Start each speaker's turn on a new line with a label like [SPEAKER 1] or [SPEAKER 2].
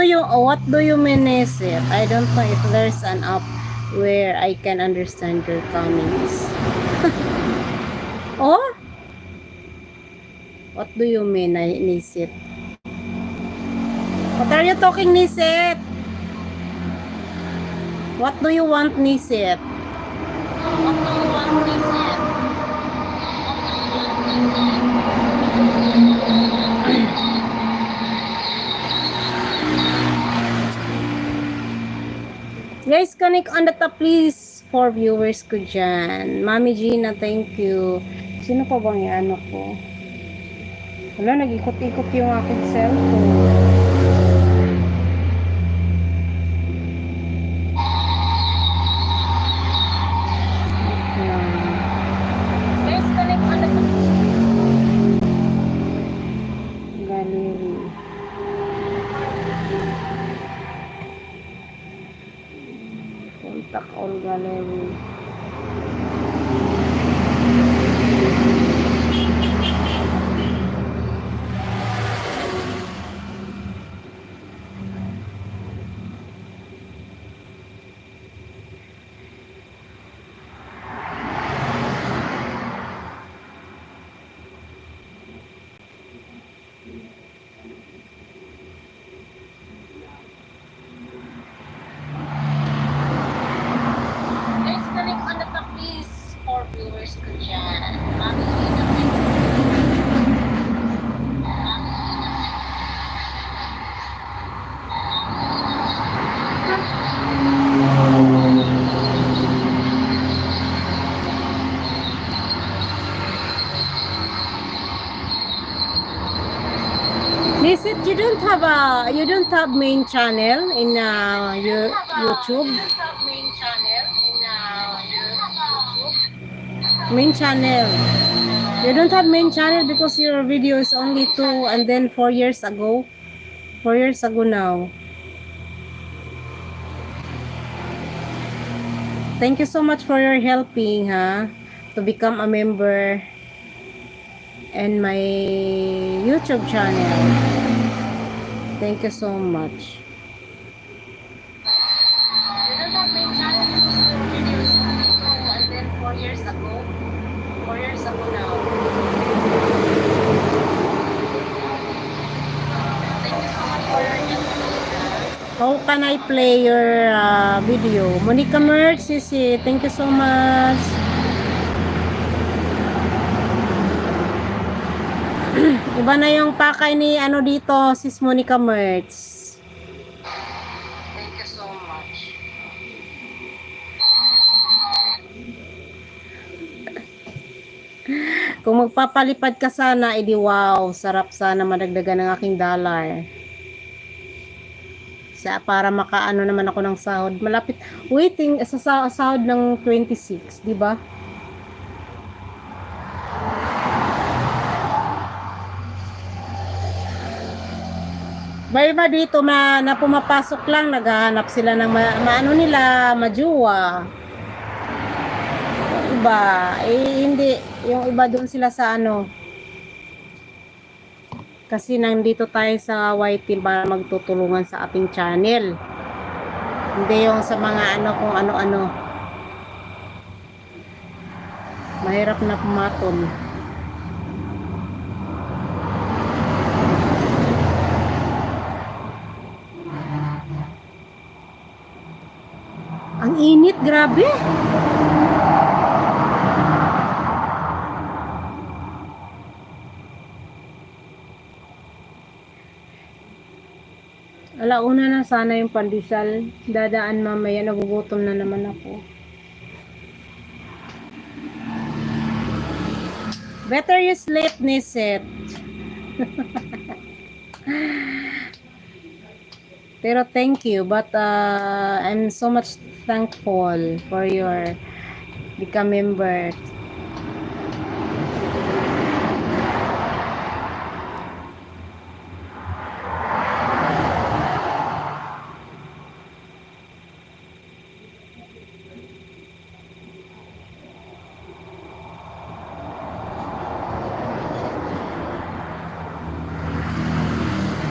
[SPEAKER 1] what do you mean is it? I don't know if there's an app where I can understand your comments. Oh? What do you mean, Nisit? What are you talking, Nisit? What do you want, Nisit? What do you want, Nisit? Guys, connect on the top please for viewers ko dyan. Mami Gina, thank you. Sino pa bang ano ko? Wala, nag-ikot-ikot yung aking cellphone. Guys, connect on the top. Gallery. Contact all gallery. Guys, connect on the top please for viewers ko dyan. Mami Gina, thank you. Nisit, you don't have main channel in your YouTube. You don't have main channel in your YouTube. Main channel. You don't have main channel because your video is only 2 and then 4 years ago. 4 years ago now. Thank you so much for your helping, to become a member in my YouTube channel. Thank you so much. You don't have main channel because your video is only 2 and then 4 years ago. 4 years ago now. Thank you so much for your helping. How can I play your video? Monica Merch, Sisi, thank you so much. Iba na yung pakay ni ano dito, sis Monica Merch. Thank you so much. Kung magpapalipad ka sana, edi wow, sarap sana madagdagan ng aking dollar. Para makaano naman ako ng sahod. Malapit, waiting sa sahod ng 26, di ba? May iba dito na pumapasok lang, naghahanap sila ng maano nila, majuwa. Iba, hindi, yung iba doon sila sa ano. Kasi nandito tayo sa YT para magtutulungan sa ating channel. Hindi yung sa mga ano kung ano-ano. Mahirap na pumatol. Ang init, grabe. Alauna na sana yung pandesal. Dadaan mamaya, nagugutom na naman ako. Better you sleep, Niset. Pero thank you, but I'm so much thankful for your become member.